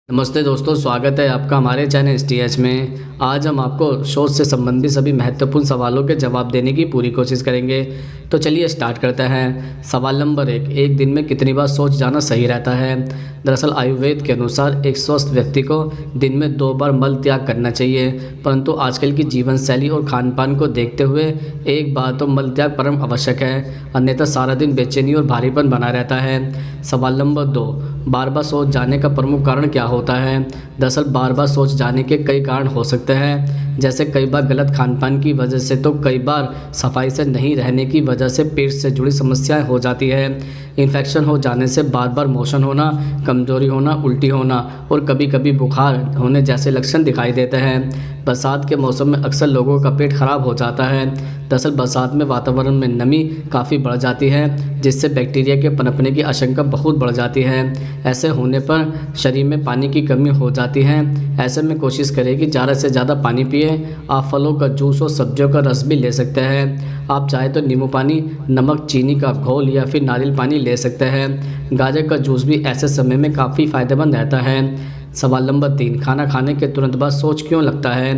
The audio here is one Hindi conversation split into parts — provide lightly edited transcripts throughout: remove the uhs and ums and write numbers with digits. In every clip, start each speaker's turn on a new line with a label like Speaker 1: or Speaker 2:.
Speaker 1: नमस्ते दोस्तों, स्वागत है आपका हमारे चैनल STH में। आज हम आपको सोच से संबंधित सभी महत्वपूर्ण सवालों के जवाब देने की पूरी कोशिश करेंगे। तो चलिए स्टार्ट करते हैं। सवाल नंबर 1, एक दिन में कितनी बार सोच जाना सही रहता है? दरअसल आयुर्वेद के अनुसार एक स्वस्थ व्यक्ति को दिन में 2 बार मल त्याग करना चाहिए, परंतु आजकल की जीवन शैली और खान पान को देखते हुए एक बार तो मल त्याग परम आवश्यक है, अन्यथा सारा दिन बेचैनी और भारीपन बना रहता है। सवाल नंबर 2, बार बार सोच जाने का प्रमुख कारण क्या होता है? दरअसल बार बार सोच जाने के कई कारण हो सकते हैं, जैसे कई बार गलत खान पान की वजह से, तो कई बार सफाई से नहीं रहने की वजह से पेट से जुड़ी समस्याएं हो जाती है। इन्फेक्शन हो जाने से बार बार मोशन होना, कमजोरी होना, उल्टी होना और कभी कभी बुखार होने जैसे लक्षण दिखाई देते हैं। बरसात के मौसम में अक्सर लोगों का पेट खराब हो जाता है। दरअसल बरसात में वातावरण में नमी काफ़ी बढ़ जाती है, जिससे बैक्टीरिया के पनपने की आशंका बहुत बढ़ जाती है। ऐसे होने पर शरीर में पानी की कमी हो जाती है। ऐसे में कोशिश करें कि ज़्यादा से ज़्यादा पानी पिए। आप फलों का जूस और सब्जियों का रस भी ले सकते हैं। आप चाहे तो नींबू पानी, नमक, चीनी का घोल या फिर नारियल पानी ले सकते हैं। गाजर का जूस भी ऐसे समय में काफ़ी फ़ायदेमंद रहता है। सवाल नंबर 3, खाना खाने के तुरंत बाद सोच क्यों लगता है?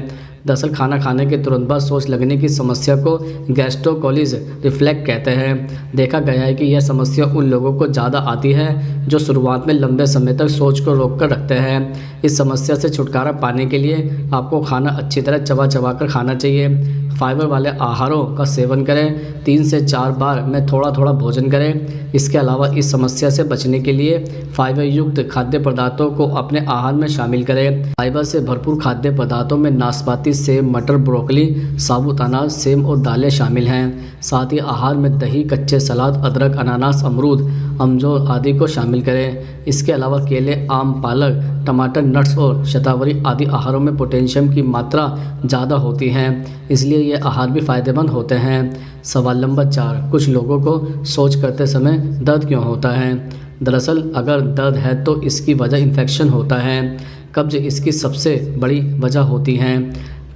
Speaker 1: दरअसल खाना खाने के तुरंत बाद सोच लगने की समस्या को गैस्ट्रोकोलिस रिफ्लेक्स कहते हैं। देखा गया है कि यह समस्या उन लोगों को ज़्यादा आती है जो शुरुआत में लंबे समय तक सोच को रोक कर रखते हैं। इस समस्या से छुटकारा पाने के लिए आपको खाना अच्छी तरह चबा चबा कर खाना चाहिए। फाइबर वाले आहारों का सेवन करें। 3 से 4 बार में थोड़ा थोड़ा भोजन करें। इसके अलावा इस समस्या से बचने के लिए फाइबर युक्त खाद्य पदार्थों को अपने आहार में शामिल करें। फाइबर से भरपूर खाद्य पदार्थों में नाशपाती, सेब, मटर, ब्रोकली, साबुत अनाज, सेम और दालें शामिल हैं। साथ ही आहार में दही, कच्चे सलाद, अदरक, अनानास, अमरूद, अमजोर आदि को शामिल करें। इसके अलावा केले, आम, पालक, टमाटर, नट्स और शतावरी आदि आहारों में पोटेशियम की मात्रा ज़्यादा होती है, इसलिए ये आहार भी फायदेमंद होते हैं। सवाल नंबर 4, कुछ लोगों को सोच करते समय दर्द क्यों होता है? दरअसल अगर दर्द है तो इसकी वजह इन्फेक्शन होता है। कब्ज इसकी सबसे बड़ी वजह होती है।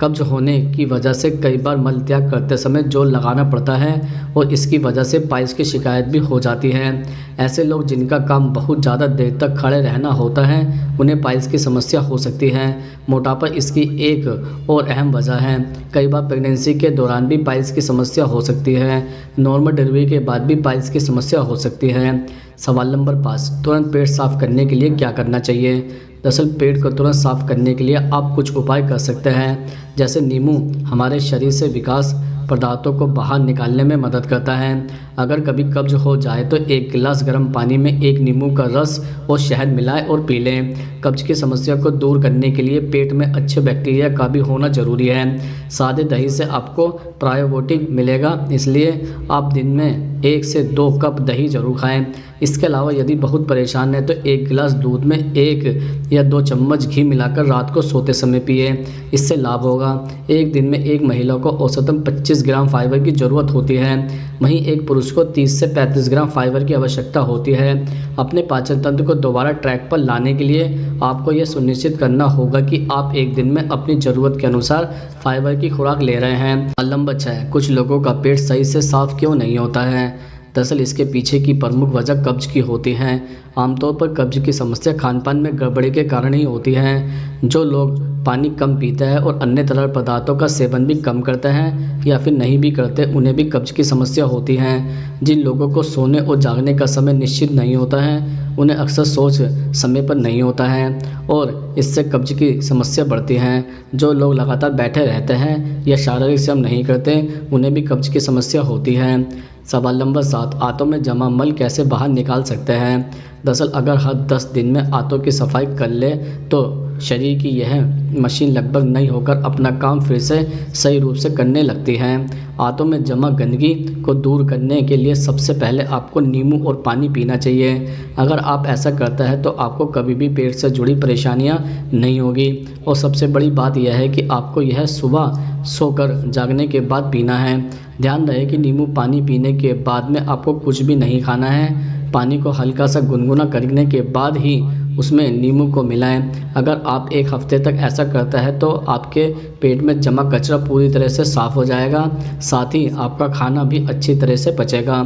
Speaker 1: कब्ज होने की वजह से कई बार मल त्याग करते समय जोर लगाना पड़ता है और इसकी वजह से पाइल्स की शिकायत भी हो जाती है। ऐसे लोग जिनका काम बहुत ज़्यादा देर तक खड़े रहना होता है, उन्हें पाइल्स की समस्या हो सकती है। मोटापा इसकी एक और अहम वजह है। कई बार प्रेगनेंसी के दौरान भी पाइल्स की समस्या हो सकती है। नॉर्मल डिलीवरी के बाद भी पाइल्स की समस्या हो सकती है। सवाल नंबर 5, तुरंत पेट साफ करने के लिए क्या करना चाहिए? दरअसल पेट को तुरंत साफ करने के लिए आप कुछ उपाय कर सकते हैं, जैसे नींबू हमारे शरीर से विकास पदार्थों को बाहर निकालने में मदद करता है। अगर कभी कब्ज हो जाए तो 1 गिलास गर्म पानी में 1 नींबू का रस और शहद मिलाएं और पी लें। कब्ज की समस्या को दूर करने के लिए पेट में अच्छे बैक्टीरिया का भी होना जरूरी है। सादे दही से आपको प्रोबायोटिक मिलेगा, इसलिए आप दिन में 1 से 2 कप दही जरूर खाएं। इसके अलावा यदि बहुत परेशान है तो 1 गिलास दूध में 1 या 2 चम्मच घी मिलाकर रात को सोते समय पिए, इससे लाभ होगा। एक दिन में एक महिला को औसतन 25 ग्राम फाइबर की ज़रूरत होती है, वहीं एक पुरुष को 30 से 35 ग्राम फाइबर की आवश्यकता होती है। अपने पाचन तंत्र को दोबारा ट्रैक पर लाने के लिए आपको यह सुनिश्चित करना होगा कि आप एक दिन में अपनी ज़रूरत के अनुसार फाइबर की खुराक ले रहे हैं। नंबर 6, कुछ लोगों का पेट सही से साफ क्यों नहीं होता है? दरअसल इसके पीछे की प्रमुख वजह कब्ज की होती है। आमतौर पर कब्ज की समस्या खान पान में गड़बड़ी के कारण ही होती है। जो लोग पानी कम पीते हैं और अन्य तरल पदार्थों का सेवन भी कम करते हैं या फिर नहीं भी करते, उन्हें भी कब्ज की समस्या होती है। जिन लोगों को सोने और जागने का समय निश्चित नहीं होता है, उन्हें अक्सर सोच समय पर नहीं होता है और इससे कब्ज की समस्या बढ़ती है। जो लोग लगातार बैठे रहते हैं या शारीरिक श्रम नहीं करते, उन्हें भी कब्ज की समस्या होती है। सवाल नंबर 7, आंतों में जमा मल कैसे बाहर निकाल सकते हैं? दरअसल अगर हर 10 दिन में आंतों की सफाई कर ले तो शरीर की यह मशीन लगभग नई होकर अपना काम फिर से सही रूप से करने लगती है। आंतों में जमा गंदगी को दूर करने के लिए सबसे पहले आपको नींबू और पानी पीना चाहिए। अगर आप ऐसा करते हैं तो आपको कभी भी पेट से जुड़ी परेशानियां नहीं होगी। और सबसे बड़ी बात यह है कि आपको यह सुबह सोकर जागने के बाद पीना है। ध्यान रहे कि नींबू पानी पीने के बाद में आपको कुछ भी नहीं खाना है। पानी को हल्का सा गुनगुना करने के बाद ही उसमें नींबू को मिलाएं। अगर आप 1 हफ्ते तक ऐसा करते हैं तो आपके पेट में जमा कचरा पूरी तरह से साफ़ हो जाएगा, साथ ही आपका खाना भी अच्छी तरह से पचेगा।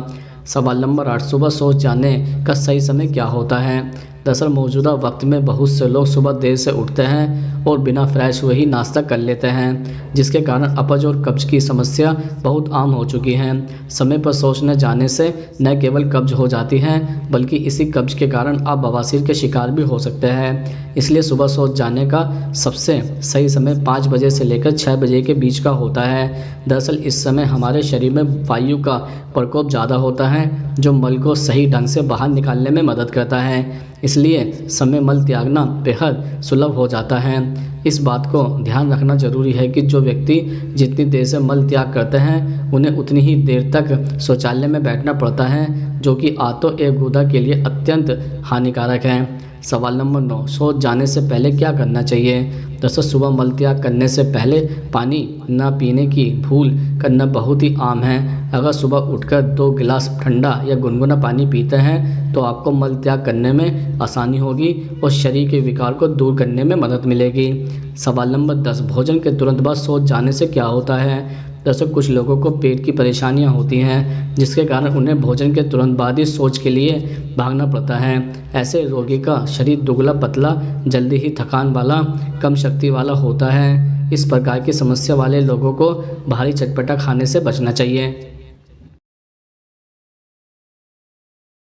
Speaker 1: सवाल नंबर 8, सुबह सोच जाने का सही समय क्या होता है? दरअसल मौजूदा वक्त में बहुत से लोग सुबह देर से उठते हैं और बिना फ्रेश हुए ही नाश्ता कर लेते हैं, जिसके कारण अपच और कब्ज की समस्या बहुत आम हो चुकी है। समय पर सोचने जाने से न केवल कब्ज हो जाती है बल्कि इसी कब्ज के कारण आप बवासीर के शिकार भी हो सकते हैं। इसलिए सुबह सोच जाने का सबसे सही समय 5 बजे से लेकर 6 बजे के बीच का होता है। दरअसल इस समय हमारे शरीर में वायु का प्रकोप ज़्यादा होता है जो मल को सही ढंग से बाहर निकालने में मदद करता है। इसलिए समय मल त्यागना बेहद सुलभ हो जाता है। इस बात को ध्यान रखना जरूरी है कि जो व्यक्ति जितनी देर से मल त्याग करते हैं उन्हें उतनी ही देर तक शौचालय में बैठना पड़ता है, जो कि आंतों एवं गुदा के लिए अत्यंत हानिकारक है। सवाल नंबर 9, शौच जाने से पहले क्या करना चाहिए? दरअसल सुबह मल त्याग करने से पहले पानी न पीने की भूल करना बहुत ही आम है। अगर सुबह उठकर 2 गिलास ठंडा या गुनगुना पानी पीते हैं तो आपको मल त्याग करने में आसानी होगी और शरीर के विकार को दूर करने में मदद मिलेगी। सवाल नंबर 10, भोजन के तुरंत बाद शौच जाने से क्या होता है? दरअसल कुछ लोगों को पेट की परेशानियां होती हैं जिसके कारण उन्हें भोजन के तुरंत बाद ही शौच के लिए भागना पड़ता है। ऐसे रोगी का शरीर दुबला पतला, जल्दी ही थकान वाला, कम शक्ति वाला होता है। इस प्रकार की समस्या वाले लोगों को भारी चटपटा खाने से बचना चाहिए।